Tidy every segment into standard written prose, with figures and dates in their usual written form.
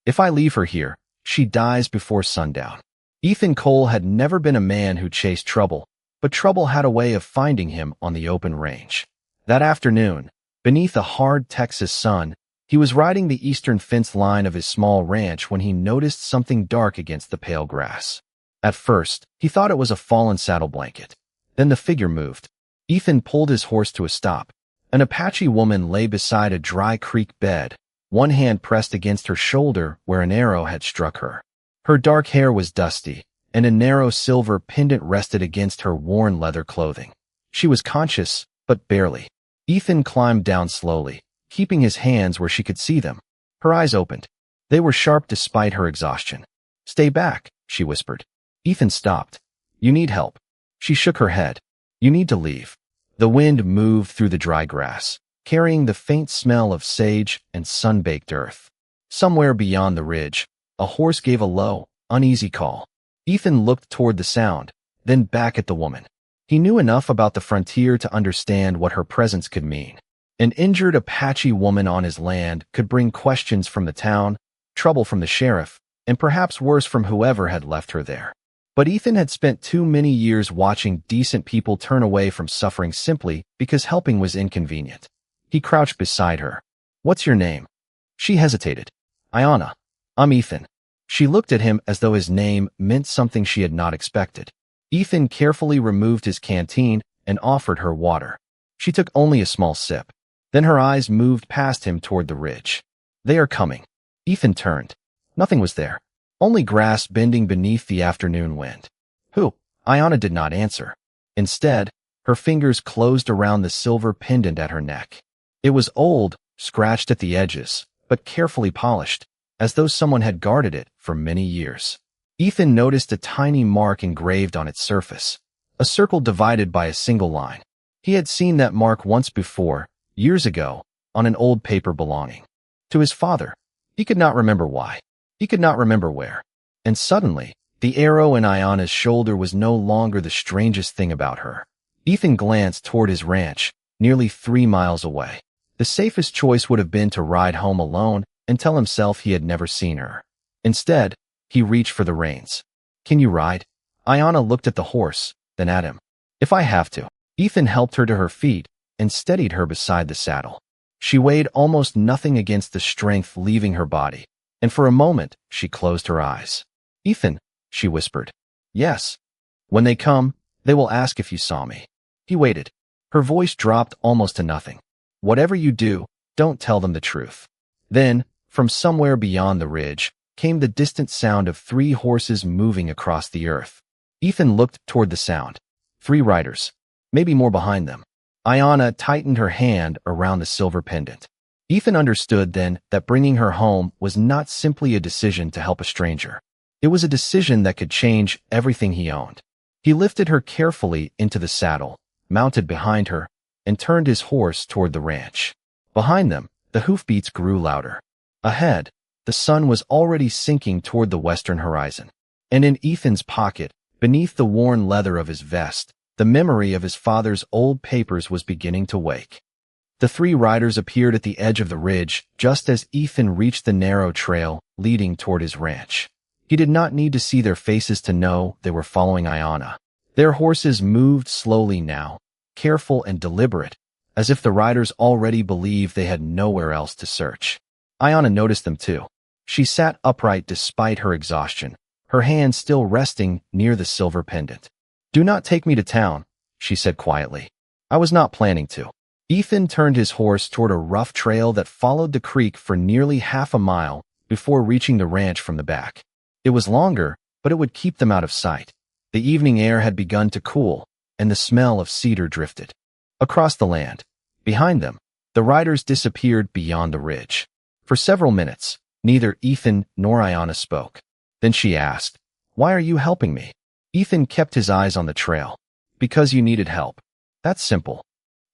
If I leave her here, she dies before sundown. Ethan Cole had never been a man who chased trouble, but trouble had a way of finding him on the open range. That afternoon, beneath a hard Texas sun, he was riding the eastern fence line of his small ranch when he noticed something dark against the pale grass. At first, he thought it was a fallen saddle blanket. Then the figure moved. Ethan pulled his horse to a stop. An Apache woman lay beside a dry creek bed, one hand pressed against her shoulder where an arrow had struck her. Her dark hair was dusty, and a narrow silver pendant rested against her worn leather clothing. She was conscious, but barely. Ethan climbed down slowly, keeping his hands where she could see them. Her eyes opened. They were sharp despite her exhaustion. "Stay back," she whispered. Ethan stopped. "You need help." She shook her head. "You need to leave." The wind moved through the dry grass, carrying the faint smell of sage and sun-baked earth. Somewhere beyond the ridge, a horse gave a low, uneasy call. Ethan looked toward the sound, then back at the woman. He knew enough about the frontier to understand what her presence could mean. An injured Apache woman on his land could bring questions from the town, trouble from the sheriff, and perhaps worse from whoever had left her there. But Ethan had spent too many years watching decent people turn away from suffering simply because helping was inconvenient. He crouched beside her. "What's your name?" She hesitated. "Ayanna." "I'm Ethan." She looked at him as though his name meant something she had not expected. Ethan carefully removed his canteen and offered her water. She took only a small sip. Then her eyes moved past him toward the ridge. "They are coming." Ethan turned. Nothing was there. Only grass bending beneath the afternoon wind. "Who?" Ayanna did not answer. Instead, her fingers closed around the silver pendant at her neck. It was old, scratched at the edges, but carefully polished, as though someone had guarded it for many years. Ethan noticed a tiny mark engraved on its surface, a circle divided by a single line. He had seen that mark once before, years ago, on an old paper belonging to his father. He could not remember why. He could not remember where. And suddenly, the arrow in Ayanna's shoulder was no longer the strangest thing about her. Ethan glanced toward his ranch, nearly 3 miles away. The safest choice would have been to ride home alone and tell himself he had never seen her. Instead, he reached for the reins. "Can you ride?" Ayanna looked at the horse, then at him. "If I have to." Ethan helped her to her feet and steadied her beside the saddle. She weighed almost nothing against the strength leaving her body, and for a moment she closed her eyes. "Ethan," she whispered. "Yes. When they come, they will ask if you saw me." He waited. Her voice dropped almost to nothing. "Whatever you do, don't tell them the truth." Then, from somewhere beyond the ridge, came the distant sound of 3 horses moving across the earth. Ethan looked toward the sound. 3 riders, maybe more behind them. Ayanna tightened her hand around the silver pendant. Ethan understood then that bringing her home was not simply a decision to help a stranger. It was a decision that could change everything he owned. He lifted her carefully into the saddle, mounted behind her, and turned his horse toward the ranch. Behind them, the hoofbeats grew louder. Ahead, the sun was already sinking toward the western horizon. And in Ethan's pocket, beneath the worn leather of his vest, the memory of his father's old papers was beginning to wake. The 3 riders appeared at the edge of the ridge just as Ethan reached the narrow trail leading toward his ranch. He did not need to see their faces to know they were following Ayanna. Their horses moved slowly now, careful and deliberate, as if the riders already believed they had nowhere else to search. Ayanna noticed them too. She sat upright despite her exhaustion, her hand still resting near the silver pendant. "Do not take me to town," she said quietly. "I was not planning to." Ethan turned his horse toward a rough trail that followed the creek for nearly half a mile before reaching the ranch from the back. It was longer, but it would keep them out of sight. The evening air had begun to cool, and the smell of cedar drifted. Across the land, behind them, the riders disappeared beyond the ridge. For several minutes, neither Ethan nor Ayanna spoke. Then she asked, "Why are you helping me?" Ethan kept his eyes on the trail. "Because you needed help. That's simple."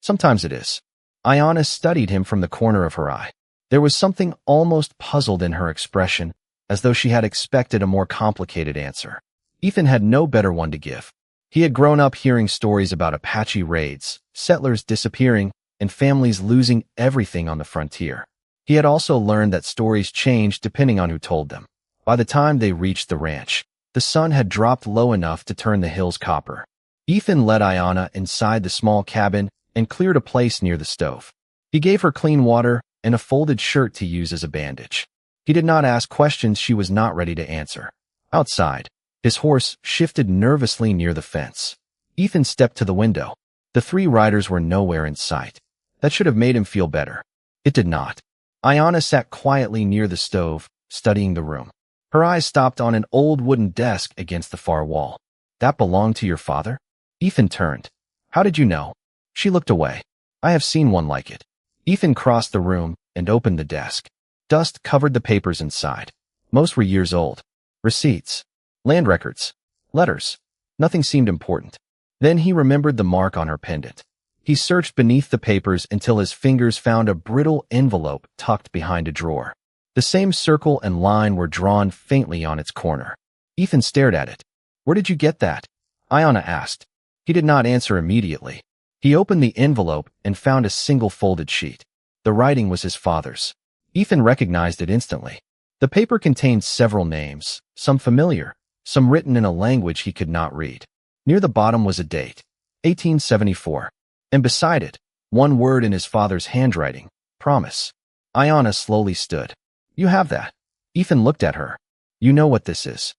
"Sometimes it is." Ayanna studied him from the corner of her eye. There was something almost puzzled in her expression, as though she had expected a more complicated answer. Ethan had no better one to give. He had grown up hearing stories about Apache raids, settlers disappearing, and families losing everything on the frontier. He had also learned that stories changed depending on who told them. By the time they reached the ranch, the sun had dropped low enough to turn the hills copper. Ethan led Ayanna inside the small cabin and cleared a place near the stove. He gave her clean water and a folded shirt to use as a bandage. He did not ask questions she was not ready to answer. Outside, his horse shifted nervously near the fence. Ethan stepped to the window. The 3 riders were nowhere in sight. That should have made him feel better. It did not. Ayanna sat quietly near the stove, studying the room. Her eyes stopped on an old wooden desk against the far wall. That belonged to your father? Ethan turned. How did you know? She looked away. I have seen one like it. Ethan crossed the room and opened the desk. Dust covered the papers inside. Most were years old. Receipts, land records, letters. Nothing seemed important. Then he remembered the mark on her pendant. He searched beneath the papers until his fingers found a brittle envelope tucked behind a drawer. The same circle and line were drawn faintly on its corner. Ethan stared at it. Where did you get that? Ayanna asked. He did not answer immediately. He opened the envelope and found a single folded sheet. The writing was his father's. Ethan recognized it instantly. The paper contained several names, some familiar, some written in a language he could not read. Near the bottom was a date, 1874, and beside it, one word in his father's handwriting, promise. Ayanna slowly stood. You have that. Ethan looked at her. You know what this is.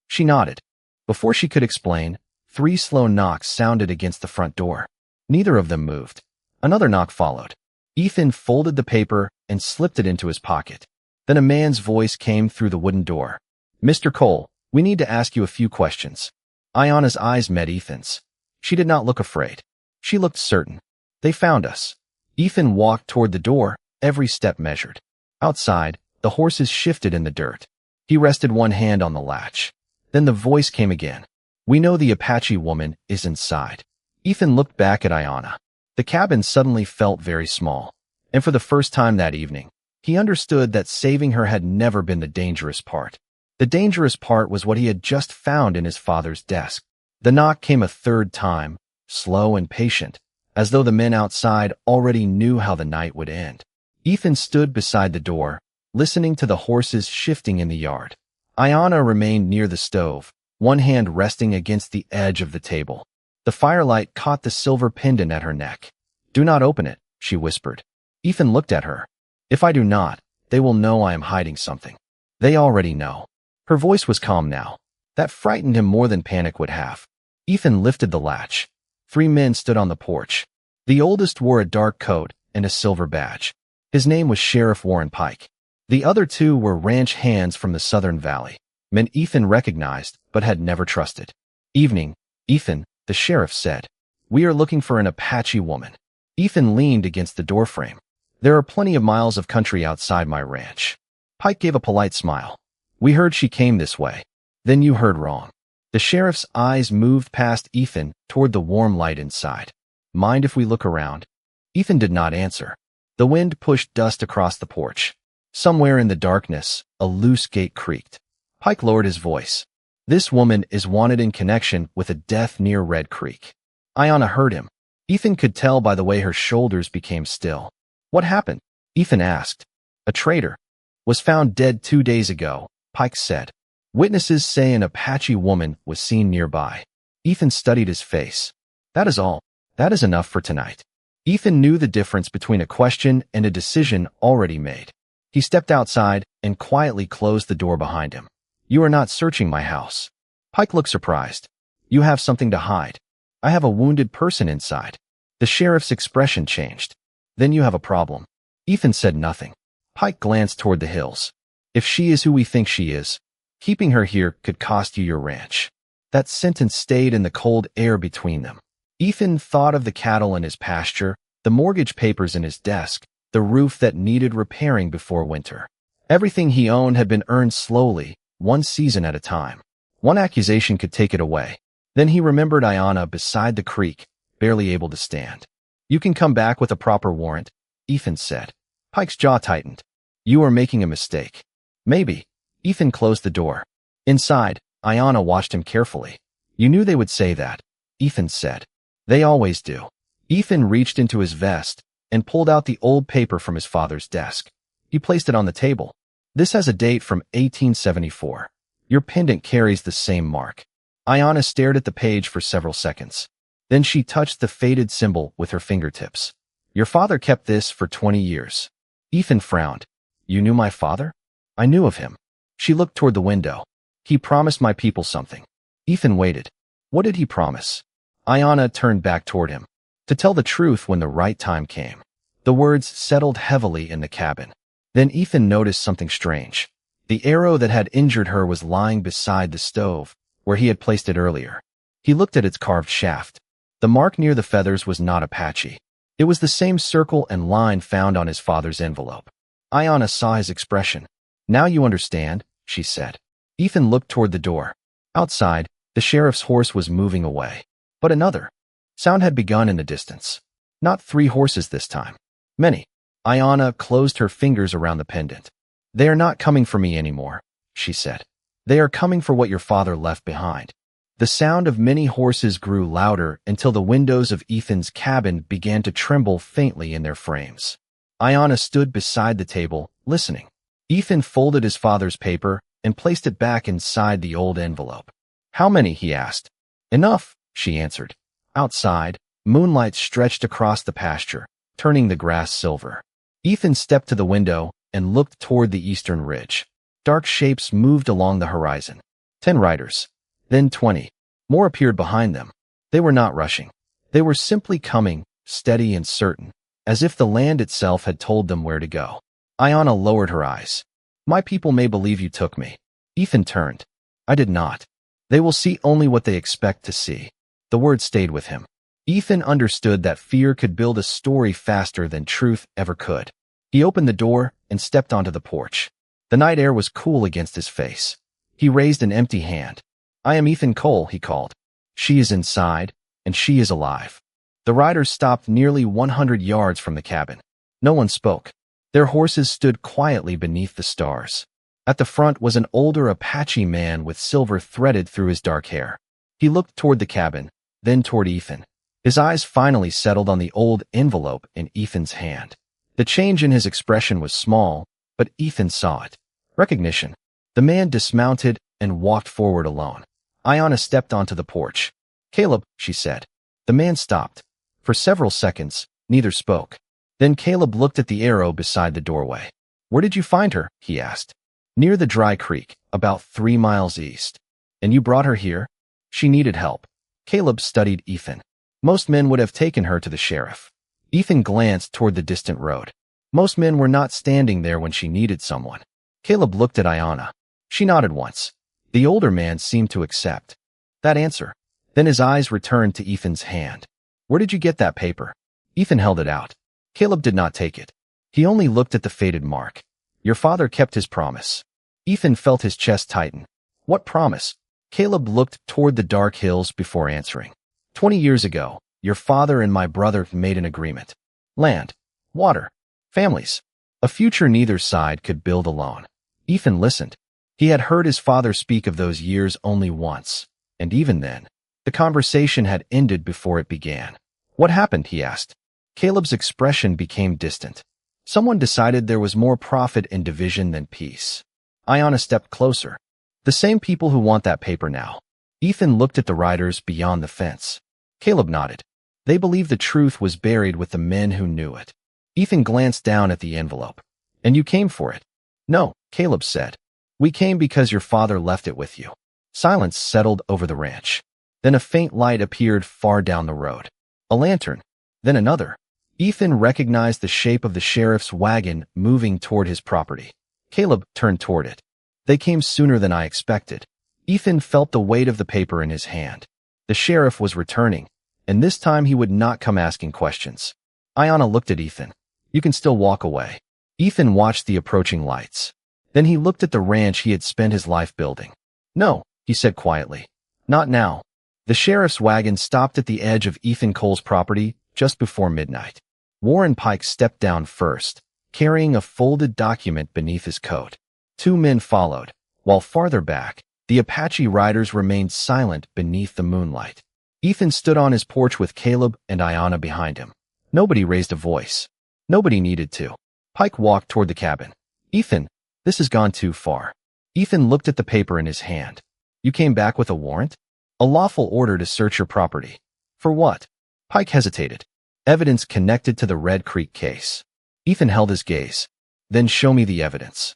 She nodded. Before she could explain, 3 slow knocks sounded against the front door. Neither of them moved. Another knock followed. Ethan folded the paper and slipped it into his pocket. Then a man's voice came through the wooden door. Mr. Cole, we need to ask you a few questions. Ayanna's eyes met Ethan's. She did not look afraid. She looked certain. They found us. Ethan walked toward the door, every step measured. Outside, the horses shifted in the dirt. He rested one hand on the latch. Then the voice came again. We know the Apache woman is inside. Ethan looked back at Ayanna. The cabin suddenly felt very small. And for the first time that evening, he understood that saving her had never been the dangerous part. The dangerous part was what he had just found in his father's desk. The knock came a 3rd time, slow and patient, as though the men outside already knew how the night would end. Ethan stood beside the door, listening to the horses shifting in the yard. Ayanna remained near the stove, one hand resting against the edge of the table. The firelight caught the silver pendant at her neck. Do not open it, she whispered. Ethan looked at her. If I do not, they will know I am hiding something. They already know. Her voice was calm now. That frightened him more than panic would have. Ethan lifted the latch. 3 men stood on the porch. The oldest wore a dark coat and a silver badge. His name was Sheriff Warren Pike. The other 2 were ranch hands from the Southern Valley, men Ethan recognized but had never trusted. Evening, Ethan, the sheriff said. We are looking for an Apache woman. Ethan leaned against the doorframe. There are plenty of miles of country outside my ranch. Pike gave a polite smile. We heard she came this way. Then you heard wrong. The sheriff's eyes moved past Ethan toward the warm light inside. Mind if we look around? Ethan did not answer. The wind pushed dust across the porch. Somewhere in the darkness, a loose gate creaked. Pike lowered his voice. This woman is wanted in connection with a death near Red Creek. Ayanna heard him. Ethan could tell by the way her shoulders became still. What happened? Ethan asked. A traitor. Was found dead 2 days ago, Pike said. Witnesses say an Apache woman was seen nearby. Ethan studied his face. That is all. That is enough for tonight. Ethan knew the difference between a question and a decision already made. He stepped outside and quietly closed the door behind him. You are not searching my house. Pike looked surprised. You have something to hide. I have a wounded person inside. The sheriff's expression changed. Then you have a problem. Ethan said nothing. Pike glanced toward the hills. If she is who we think she is, keeping her here could cost you your ranch. That sentence stayed in the cold air between them. Ethan thought of the cattle in his pasture, the mortgage papers in his desk, the roof that needed repairing before winter. Everything he owned had been earned slowly, one season at a time. One accusation could take it away. Then he remembered Ayanna beside the creek, barely able to stand. You can come back with a proper warrant, Ethan said. Pike's jaw tightened. You are making a mistake. Maybe. Ethan closed the door. Inside, Ayanna watched him carefully. You knew they would say that, Ethan said. They always do. Ethan reached into his vest and pulled out the old paper from his father's desk. He placed it on the table. This has a date from 1874. Your pendant carries the same mark. Ayanna stared at the page for several seconds. Then she touched the faded symbol with her fingertips. Your father kept this for 20 years. Ethan frowned. You knew my father? I knew of him. She looked toward the window. He promised my people something. Ethan waited. What did he promise? Ayanna turned back toward him. To tell the truth when the right time came. The words settled heavily in the cabin. Then Ethan noticed something strange. The arrow that had injured her was lying beside the stove, where he had placed it earlier. He looked at its carved shaft. The mark near the feathers was not Apache. It was the same circle and line found on his father's envelope. Ayanna saw his expression. Now you understand, she said. Ethan looked toward the door. Outside, the sheriff's horse was moving away. But another sound had begun in the distance. Not 3 horses this time. Many. Ayanna closed her fingers around the pendant. They are not coming for me anymore, she said. They are coming for what your father left behind. The sound of many horses grew louder until the windows of Ethan's cabin began to tremble faintly in their frames. Ayanna stood beside the table, listening. Ethan folded his father's paper and placed it back inside the old envelope. How many? He asked. Enough, she answered. Outside, moonlight stretched across the pasture, turning the grass silver. Ethan stepped to the window and looked toward the eastern ridge. Dark shapes moved along the horizon. 10 riders. Then 20. More appeared behind them. They were not rushing. They were simply coming, steady and certain, as if the land itself had told them where to go. Ayanna lowered her eyes. My people may believe you took me. Ethan turned. I did not. They will see only what they expect to see. The word stayed with him. Ethan understood that fear could build a story faster than truth ever could. He opened the door and stepped onto the porch. The night air was cool against his face. He raised an empty hand. I am Ethan Cole, he called. She is inside, and she is alive. The riders stopped nearly 100 yards from the cabin. No one spoke. Their horses stood quietly beneath the stars. At the front was an older Apache man with silver threaded through his dark hair. He looked toward the cabin, then toward Ethan. His eyes finally settled on the old envelope in Ethan's hand. The change in his expression was small, but Ethan saw it. Recognition. The man dismounted and walked forward alone. Ayanna stepped onto the porch. Caleb, she said. The man stopped. For several seconds, neither spoke. Then Caleb looked at the arrow beside the doorway. Where did you find her? He asked. Near the dry creek, about 3 miles east. And you brought her here? She needed help. Caleb studied Ethan. Most men would have taken her to the sheriff. Ethan glanced toward the distant road. Most men were not standing there when she needed someone. Caleb looked at Ayanna. She nodded once. The older man seemed to accept that answer. Then his eyes returned to Ethan's hand. Where did you get that paper? Ethan held it out. Caleb did not take it. He only looked at the faded mark. Your father kept his promise. Ethan felt his chest tighten. What promise? Caleb looked toward the dark hills before answering. 20 years ago, your father and my brother made an agreement. Land, water, families. A future neither side could build alone. Ethan listened. He had heard his father speak of those years only once, and even then, the conversation had ended before it began. What happened? He asked. Caleb's expression became distant. Someone decided there was more profit in division than peace. Ayanna stepped closer. The same people who want that paper now. Ethan looked at the riders beyond the fence. Caleb nodded. They believed the truth was buried with the men who knew it. Ethan glanced down at the envelope. And you came for it? No, Caleb said. We came because your father left it with you. Silence settled over the ranch. Then a faint light appeared far down the road. A lantern. Then another. Ethan recognized the shape of the sheriff's wagon moving toward his property. Caleb turned toward it. They came sooner than I expected. Ethan felt the weight of the paper in his hand. The sheriff was returning, and this time he would not come asking questions. Ayanna looked at Ethan. You can still walk away. Ethan watched the approaching lights. Then he looked at the ranch he had spent his life building. No, he said quietly. Not now. The sheriff's wagon stopped at the edge of Ethan Cole's property just before midnight. Warren Pike stepped down first, carrying a folded document beneath his coat. 2 men followed, while farther back, the Apache riders remained silent beneath the moonlight. Ethan stood on his porch with Caleb and Ayanna behind him. Nobody raised a voice. Nobody needed to. Pike walked toward the cabin. Ethan, this has gone too far. Ethan looked at the paper in his hand. You came back with a warrant? A lawful order to search your property. For what? Pike hesitated. Evidence connected to the Red Creek case. Ethan held his gaze. Then show me the evidence.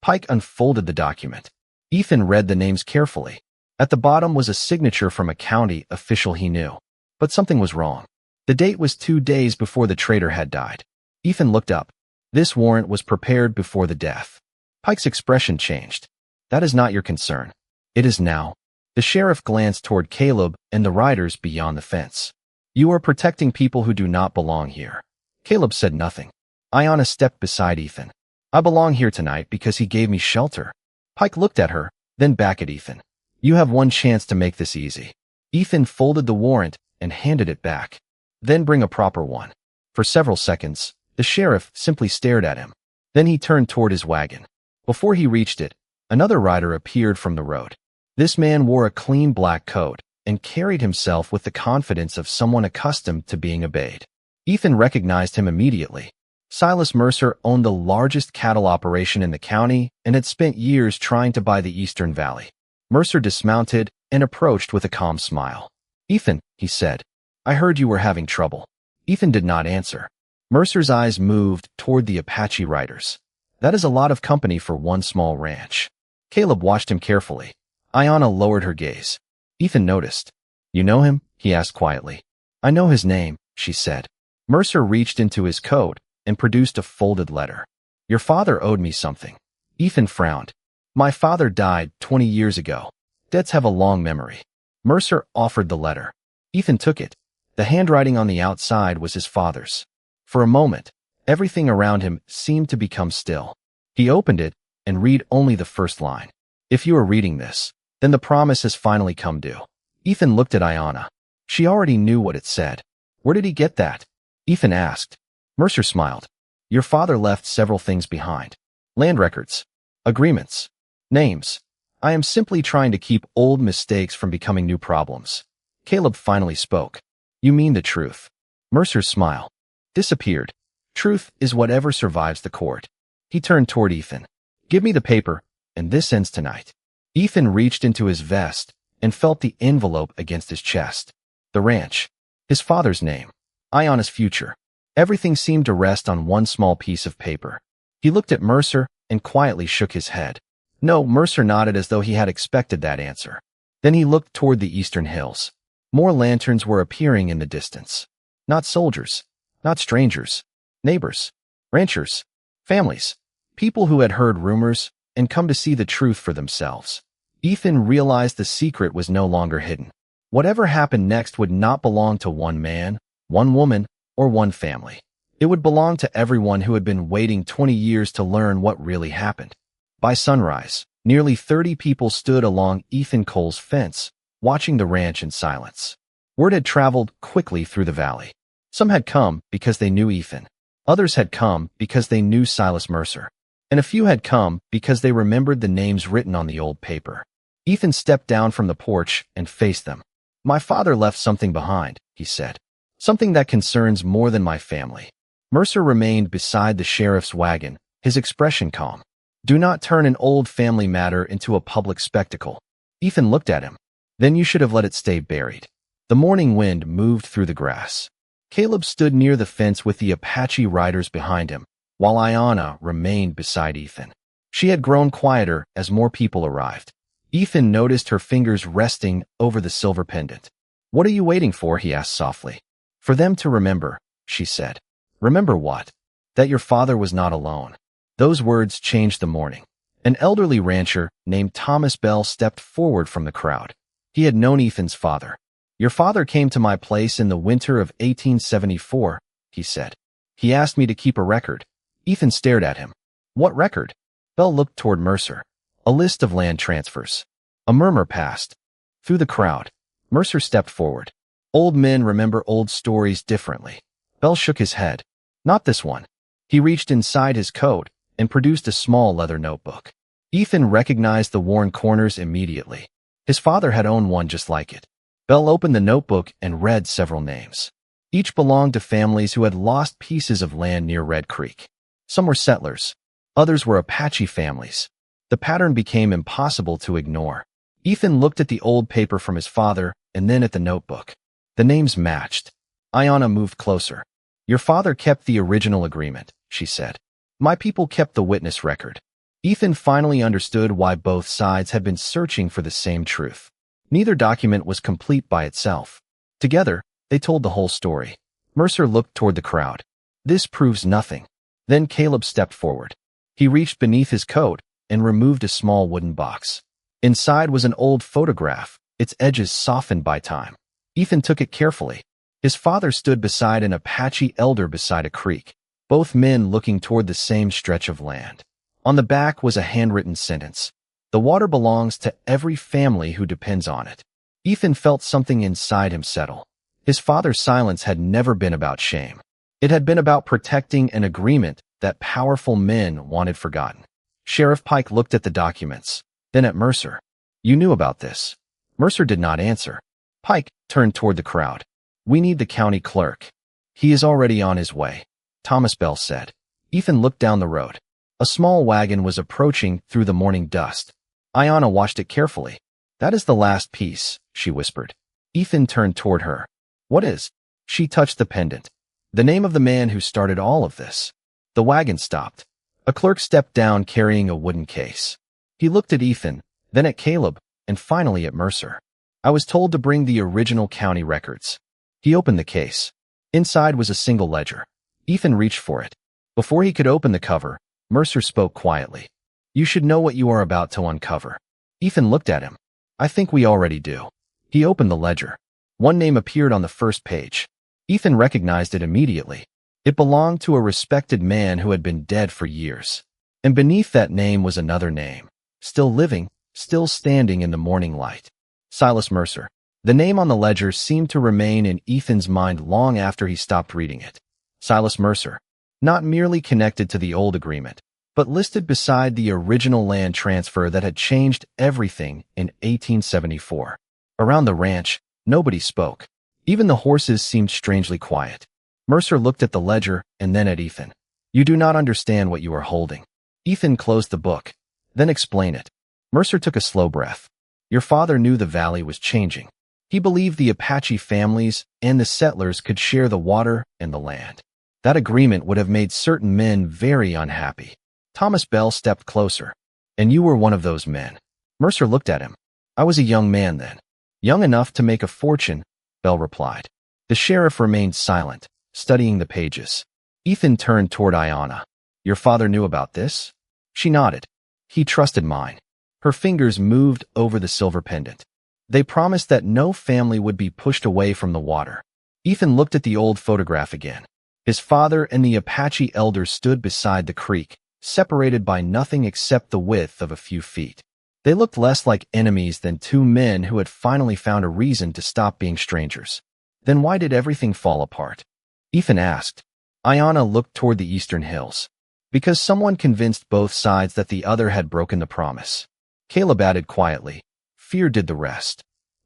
Pike unfolded the document. Ethan read the names carefully. At the bottom was a signature from a county official he knew. But something was wrong. The date was 2 days before the traitor had died. Ethan looked up. This warrant was prepared before the death. Pike's expression changed. That is not your concern. It is now. The sheriff glanced toward Caleb and the riders beyond the fence. You are protecting people who do not belong here. Caleb said nothing. Ayanna stepped beside Ethan. I belong here tonight because he gave me shelter. Pike looked at her, then back at Ethan. You have one chance to make this easy. Ethan folded the warrant and handed it back. Then bring a proper one. For several seconds, the sheriff simply stared at him. Then he turned toward his wagon. Before he reached it, another rider appeared from the road. This man wore a clean black coat and carried himself with the confidence of someone accustomed to being obeyed. Ethan recognized him immediately. Silas Mercer owned the largest cattle operation in the county and had spent years trying to buy the Eastern Valley. Mercer dismounted and approached with a calm smile. Ethan, he said, I heard you were having trouble. Ethan did not answer. Mercer's eyes moved toward the Apache riders. That is a lot of company for one small ranch. Caleb watched him carefully. Ayanna lowered her gaze. Ethan noticed. You know him? He asked quietly. I know his name, she said. Mercer reached into his coat and produced a folded letter. Your father owed me something. Ethan frowned. My father died 20 years ago. Debts have a long memory. Mercer offered the letter. Ethan took it. The handwriting on the outside was his father's. For a moment, everything around him seemed to become still. He opened it and read only the first line. If you are reading this, then the promise has finally come due. Ethan looked at Ayanna. She already knew what it said. Where did he get that? Ethan asked. Mercer smiled. Your father left several things behind. Land records. Agreements. Names. I am simply trying to keep old mistakes from becoming new problems. Caleb finally spoke. You mean the truth. Mercer's smile disappeared. Truth is whatever survives the court. He turned toward Ethan. Give me the paper, and this ends tonight. Ethan reached into his vest and felt the envelope against his chest. The ranch. His father's name. Ayanna's future. Everything seemed to rest on one small piece of paper. He looked at Mercer and quietly shook his head. No, Mercer nodded as though he had expected that answer. Then he looked toward the eastern hills. More lanterns were appearing in the distance. Not soldiers. Not strangers. Neighbors. Ranchers. Families. People who had heard rumors and come to see the truth for themselves. Ethan realized the secret was no longer hidden. Whatever happened next would not belong to one man, one woman, or one family. It would belong to everyone who had been waiting 20 years to learn what really happened. By sunrise, nearly 30 people stood along Ethan Cole's fence, watching the ranch in silence. Word had traveled quickly through the valley. Some had come because they knew Ethan. Others had come because they knew Silas Mercer. And a few had come because they remembered the names written on the old paper. Ethan stepped down from the porch and faced them. My father left something behind, he said. Something that concerns more than my family. Mercer remained beside the sheriff's wagon, his expression calm. Do not turn an old family matter into a public spectacle. Ethan looked at him. Then you should have let it stay buried. The morning wind moved through the grass. Caleb stood near the fence with the Apache riders behind him, while Ayanna remained beside Ethan. She had grown quieter as more people arrived. Ethan noticed her fingers resting over the silver pendant. What are you waiting for? He asked softly. For them to remember, she said. Remember what? That your father was not alone. Those words changed the morning. An elderly rancher named Thomas Bell stepped forward from the crowd. He had known Ethan's father. Your father came to my place in the winter of 1874, he said. He asked me to keep a record. Ethan stared at him. What record? Bell looked toward Mercer. A list of land transfers. A murmur passed. Through the crowd, Mercer stepped forward. Old men remember old stories differently. Bell shook his head. Not this one. He reached inside his coat and produced a small leather notebook. Ethan recognized the worn corners immediately. His father had owned one just like it. Bell opened the notebook and read several names. Each belonged to families who had lost pieces of land near Red Creek. Some were settlers. Others were Apache families. The pattern became impossible to ignore. Ethan looked at the old paper from his father and then at the notebook. The names matched. Ayanna moved closer. Your father kept the original agreement, she said. My people kept the witness record. Ethan finally understood why both sides had been searching for the same truth. Neither document was complete by itself. Together, they told the whole story. Mercer looked toward the crowd. This proves nothing. Then Caleb stepped forward. He reached beneath his coat and removed a small wooden box. Inside was an old photograph, its edges softened by time. Ethan took it carefully. His father stood beside an Apache elder beside a creek, both men looking toward the same stretch of land. On the back was a handwritten sentence. The water belongs to every family who depends on it. Ethan felt something inside him settle. His father's silence had never been about shame. It had been about protecting an agreement that powerful men wanted forgotten. Sheriff Pike looked at the documents, then at Mercer. You knew about this. Mercer did not answer. Pike turned toward the crowd. We need the county clerk. He is already on his way, Thomas Bell said. Ethan looked down the road. A small wagon was approaching through the morning dust. Ayanna watched it carefully. That is the last piece, she whispered. Ethan turned toward her. What is? She touched the pendant. The name of the man who started all of this. The wagon stopped. A clerk stepped down carrying a wooden case. He looked at Ethan, then at Caleb, and finally at Mercer. I was told to bring the original county records. He opened the case. Inside was a single ledger. Ethan reached for it. Before he could open the cover, Mercer spoke quietly. You should know what you are about to uncover. Ethan looked at him. I think we already do. He opened the ledger. One name appeared on the first page. Ethan recognized it immediately. It belonged to a respected man who had been dead for years. And beneath that name was another name. Still living, still standing in the morning light. Silas Mercer. The name on the ledger seemed to remain in Ethan's mind long after he stopped reading it. Silas Mercer. Not merely connected to the old agreement, but listed beside the original land transfer that had changed everything in 1874. Around the ranch, nobody spoke. Even the horses seemed strangely quiet. Mercer looked at the ledger and then at Ethan. You do not understand what you are holding. Ethan closed the book. Then explain it. Mercer took a slow breath. Your father knew the valley was changing. He believed the Apache families and the settlers could share the water and the land. That agreement would have made certain men very unhappy. Thomas Bell stepped closer. And you were one of those men. Mercer looked at him. I was a young man then. Young enough to make a fortune, Bell replied. The sheriff remained silent, studying the pages. Ethan turned toward Ayanna. Your father knew about this? She nodded. He trusted mine. Her fingers moved over the silver pendant. They promised that no family would be pushed away from the water. Ethan looked at the old photograph again. His father and the Apache elder stood beside the creek, separated by nothing except the width of a few feet. They looked less like enemies than two men who had finally found a reason to stop being strangers. Then why did everything fall apart? Ethan asked. Ayanna looked toward the eastern hills. Because someone convinced both sides that the other had broken the promise. Caleb added quietly. Fear did the rest.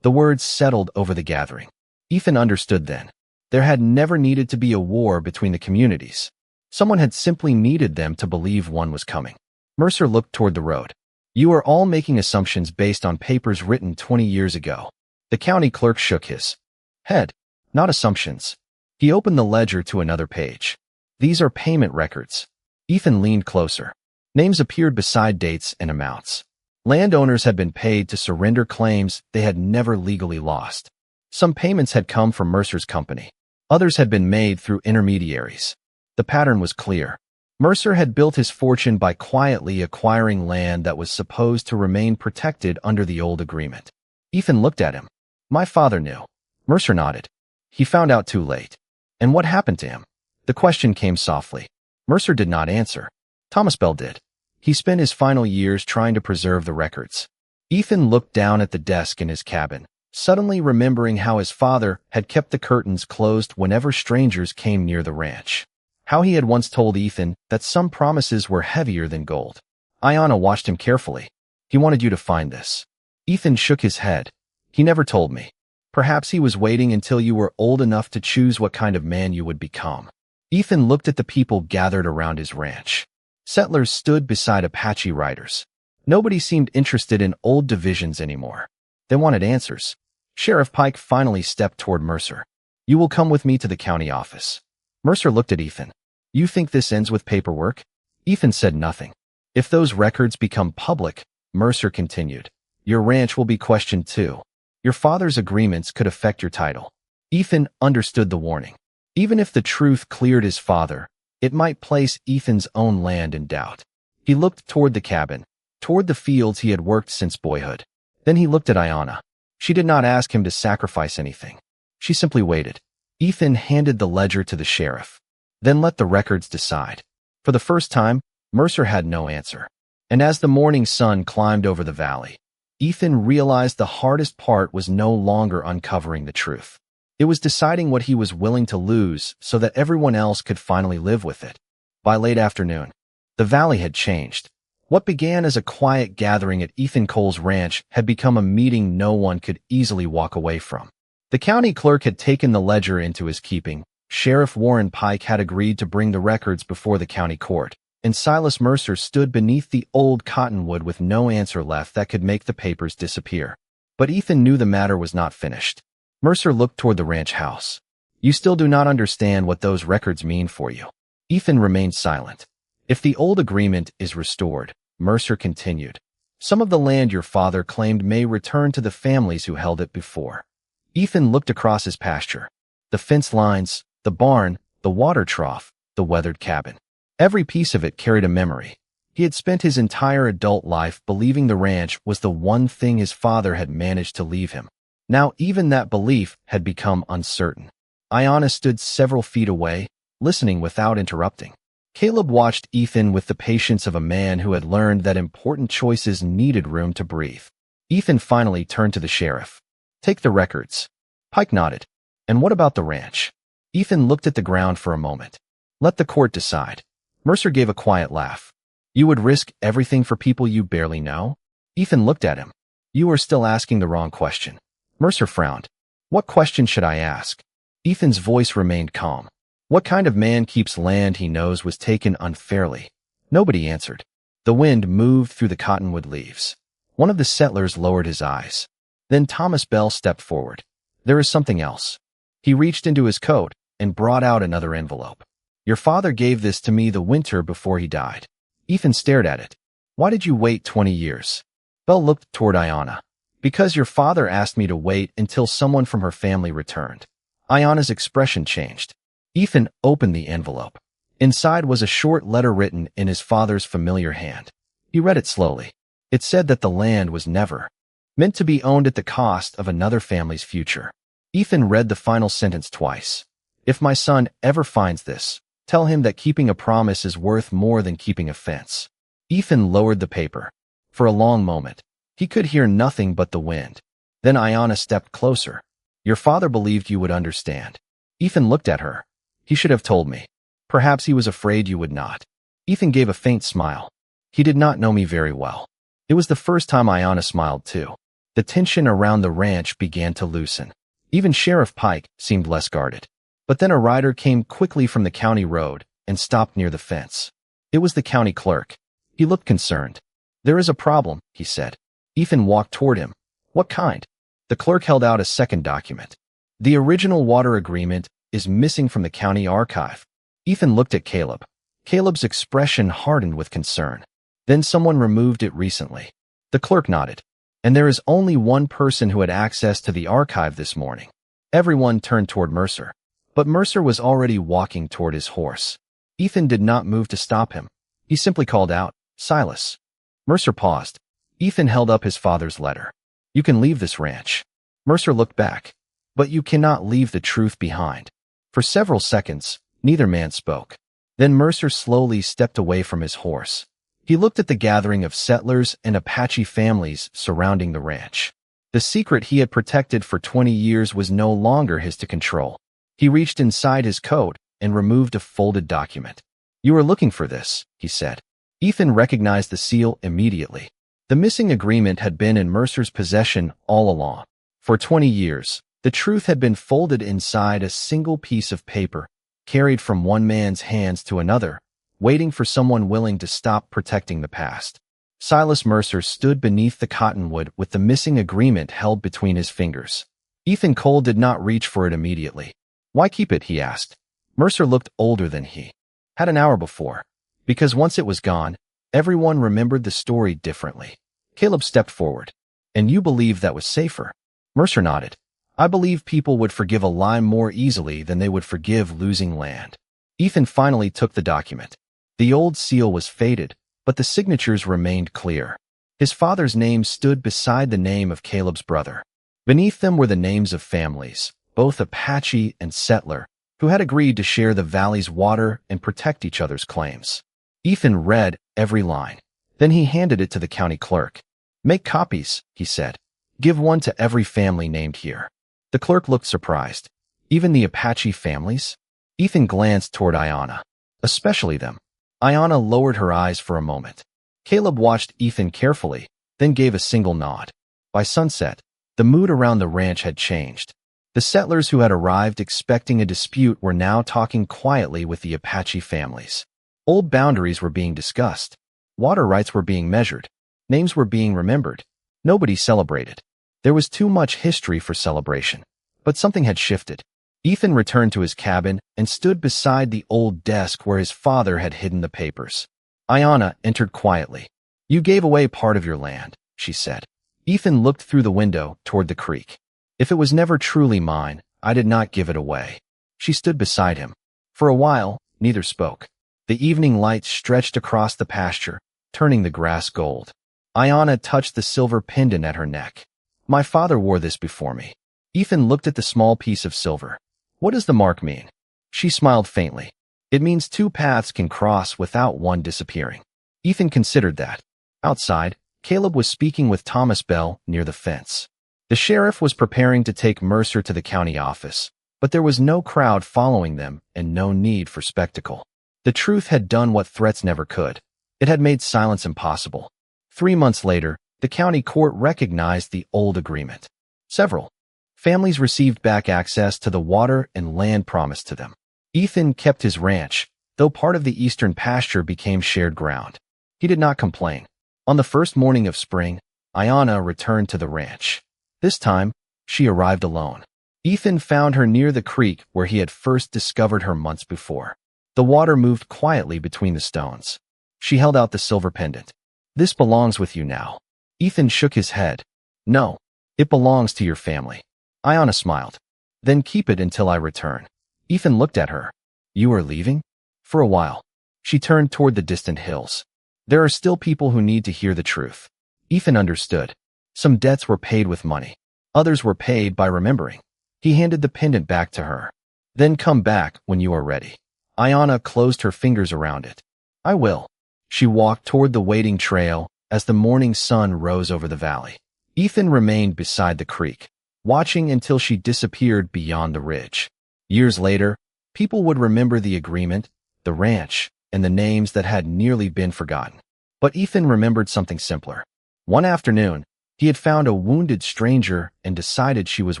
The words settled over the gathering. Ethan understood then. There had never needed to be a war between the communities. Someone had simply needed them to believe one was coming. Mercer looked toward the road. You are all making assumptions based on papers written 20 years ago. The county clerk shook his head. Not assumptions. He opened the ledger to another page. These are payment records. Ethan leaned closer. Names appeared beside dates and amounts. Landowners had been paid to surrender claims they had never legally lost. Some payments had come from Mercer's company. Others had been made through intermediaries. The pattern was clear. Mercer had built his fortune by quietly acquiring land that was supposed to remain protected under the old agreement. Ethan looked at him. My father knew. Mercer nodded. He found out too late. And what happened to him? The question came softly. Mercer did not answer. Thomas Bell did. He spent his final years trying to preserve the records. Ethan looked down at the desk in his cabin, suddenly remembering how his father had kept the curtains closed whenever strangers came near the ranch. How he had once told Ethan that some promises were heavier than gold. Ayanna watched him carefully. He wanted you to find this. Ethan shook his head. He never told me. Perhaps he was waiting until you were old enough to choose what kind of man you would become. Ethan looked at the people gathered around his ranch. Settlers stood beside Apache riders. Nobody seemed interested in old divisions anymore. They wanted answers. Sheriff Pike finally stepped toward Mercer. "You will come with me to the county office." Mercer looked at Ethan. "You think this ends with paperwork?" Ethan said nothing. "If those records become public," Mercer continued, "your ranch will be questioned too. Your father's agreements could affect your title." Ethan understood the warning. Even if the truth cleared his father, it might place Ethan's own land in doubt. He looked toward the cabin, toward the fields he had worked since boyhood. Then he looked at Ayanna. She did not ask him to sacrifice anything. She simply waited. Ethan handed the ledger to the sheriff. "Then let the records decide." For the first time, Mercer had no answer. And as the morning sun climbed over the valley, Ethan realized the hardest part was no longer uncovering the truth. It was deciding what he was willing to lose so that everyone else could finally live with it. By late afternoon, the valley had changed. What began as a quiet gathering at Ethan Cole's ranch had become a meeting no one could easily walk away from. The county clerk had taken the ledger into his keeping. Sheriff Warren Pike had agreed to bring the records before the county court, and Silas Mercer stood beneath the old cottonwood with no answer left that could make the papers disappear. But Ethan knew the matter was not finished. Mercer looked toward the ranch house. "You still do not understand what those records mean for you." Ethan remained silent. "If the old agreement is restored," Mercer continued, "some of the land your father claimed may return to the families who held it before." Ethan looked across his pasture. The fence lines, the barn, the water trough, the weathered cabin. Every piece of it carried a memory. He had spent his entire adult life believing the ranch was the one thing his father had managed to leave him. Now even that belief had become uncertain. Ayanna stood several feet away, listening without interrupting. Caleb watched Ethan with the patience of a man who had learned that important choices needed room to breathe. Ethan finally turned to the sheriff. "Take the records." Pike nodded. "And what about the ranch?" Ethan looked at the ground for a moment. "Let the court decide." Mercer gave a quiet laugh. "You would risk everything for people you barely know?" Ethan looked at him. "You are still asking the wrong question." Mercer frowned. "What question should I ask?" Ethan's voice remained calm. "What kind of man keeps land he knows was taken unfairly?" Nobody answered. The wind moved through the cottonwood leaves. One of the settlers lowered his eyes. Then Thomas Bell stepped forward. "There is something else." He reached into his coat and brought out another envelope. "Your father gave this to me the winter before he died." Ethan stared at it. "Why did you wait 20 years?" Bell looked toward Ayanna. "Because your father asked me to wait until someone from her family returned." Ayanna's expression changed. Ethan opened the envelope. Inside was a short letter written in his father's familiar hand. He read it slowly. It said that the land was never meant to be owned at the cost of another family's future. Ethan read the final sentence twice. "If my son ever finds this, tell him that keeping a promise is worth more than keeping a fence." Ethan lowered the paper. For a long moment, he could hear nothing but the wind. Then Ayanna stepped closer. "Your father believed you would understand." Ethan looked at her. "He should have told me." "Perhaps he was afraid you would not." Ethan gave a faint smile. "He did not know me very well." It was the first time Ayanna smiled too. The tension around the ranch began to loosen. Even Sheriff Pike seemed less guarded. But then a rider came quickly from the county road and stopped near the fence. It was the county clerk. He looked concerned. "There is a problem," he said. Ethan walked toward him. "What kind?" The clerk held out a second document. "The original water agreement is missing from the county archive." Ethan looked at Caleb. Caleb's expression hardened with concern. "Then someone removed it recently." The clerk nodded. "And there is only one person who had access to the archive this morning." Everyone turned toward Mercer. But Mercer was already walking toward his horse. Ethan did not move to stop him. He simply called out, "Silas." Mercer paused. Ethan held up his father's letter. "You can leave this ranch." Mercer looked back. "But you cannot leave the truth behind." For several seconds, neither man spoke. Then Mercer slowly stepped away from his horse. He looked at the gathering of settlers and Apache families surrounding the ranch. The secret he had protected for 20 years was no longer his to control. He reached inside his coat and removed a folded document. "You are looking for this," he said. Ethan recognized the seal immediately. The missing agreement had been in Mercer's possession all along. For 20 years, the truth had been folded inside a single piece of paper, carried from one man's hands to another, waiting for someone willing to stop protecting the past. Silas Mercer stood beneath the cottonwood with the missing agreement held between his fingers. Ethan Cole did not reach for it immediately. "Why keep it?" he asked. Mercer looked older than he had an hour before. Because once it was gone, everyone remembered the story differently. Caleb stepped forward. "And you believe that was safer?" Mercer nodded. "I believe people would forgive a lie more easily than they would forgive losing land." Ethan finally took the document. The old seal was faded, but the signatures remained clear. His father's name stood beside the name of Caleb's brother. Beneath them were the names of families, both Apache and settler, who had agreed to share the valley's water and protect each other's claims. Ethan read every line. Then he handed it to the county clerk. "Make copies," he said. "Give one to every family named here." The clerk looked surprised. "Even the Apache families?" Ethan glanced toward Ayanna. "Especially them." Ayanna lowered her eyes for a moment. Caleb watched Ethan carefully, then gave a single nod. By sunset, the mood around the ranch had changed. The settlers who had arrived expecting a dispute were now talking quietly with the Apache families. Old boundaries were being discussed. Water rights were being measured. Names were being remembered. Nobody celebrated. There was too much history for celebration. But something had shifted. Ethan returned to his cabin and stood beside the old desk where his father had hidden the papers. Ayanna entered quietly. "You gave away part of your land," she said. Ethan looked through the window toward the creek. "If it was never truly mine, I did not give it away." She stood beside him. For a while, neither spoke. The evening light stretched across the pasture, turning the grass gold. Ayanna touched the silver pendant at her neck. "My father wore this before me." Ethan looked at the small piece of silver. "What does the mark mean?" She smiled faintly. "It means two paths can cross without one disappearing." Ethan considered that. Outside, Caleb was speaking with Thomas Bell near the fence. The sheriff was preparing to take Mercer to the county office, but there was no crowd following them and no need for spectacle. The truth had done what threats never could. It had made silence impossible. 3 months later, the county court recognized the old agreement. Several families received back access to the water and land promised to them. Ethan kept his ranch, though part of the eastern pasture became shared ground. He did not complain. On the first morning of spring, Ayanna returned to the ranch. This time, she arrived alone. Ethan found her near the creek where he had first discovered her months before. The water moved quietly between the stones. She held out the silver pendant. "This belongs with you now." Ethan shook his head. "No, it belongs to your family." Ayanna smiled. "Then keep it until I return." Ethan looked at her. "You are leaving?" "For a while." She turned toward the distant hills. "There are still people who need to hear the truth." Ethan understood. Some debts were paid with money. Others were paid by remembering. He handed the pendant back to her. "Then come back when you are ready." Ayanna closed her fingers around it. "I will." She walked toward the waiting trail as the morning sun rose over the valley. Ethan remained beside the creek, watching until she disappeared beyond the ridge. Years later, people would remember the agreement, the ranch, and the names that had nearly been forgotten. But Ethan remembered something simpler. One afternoon, he had found a wounded stranger and decided she was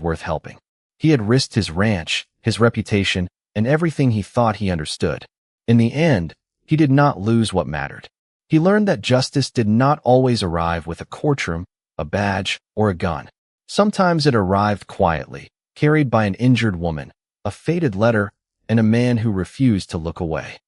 worth helping. He had risked his ranch, his reputation, and everything he thought he understood. In the end, he did not lose what mattered. He learned that justice did not always arrive with a courtroom, a badge, or a gun. Sometimes it arrived quietly, carried by an injured woman, a faded letter, and a man who refused to look away.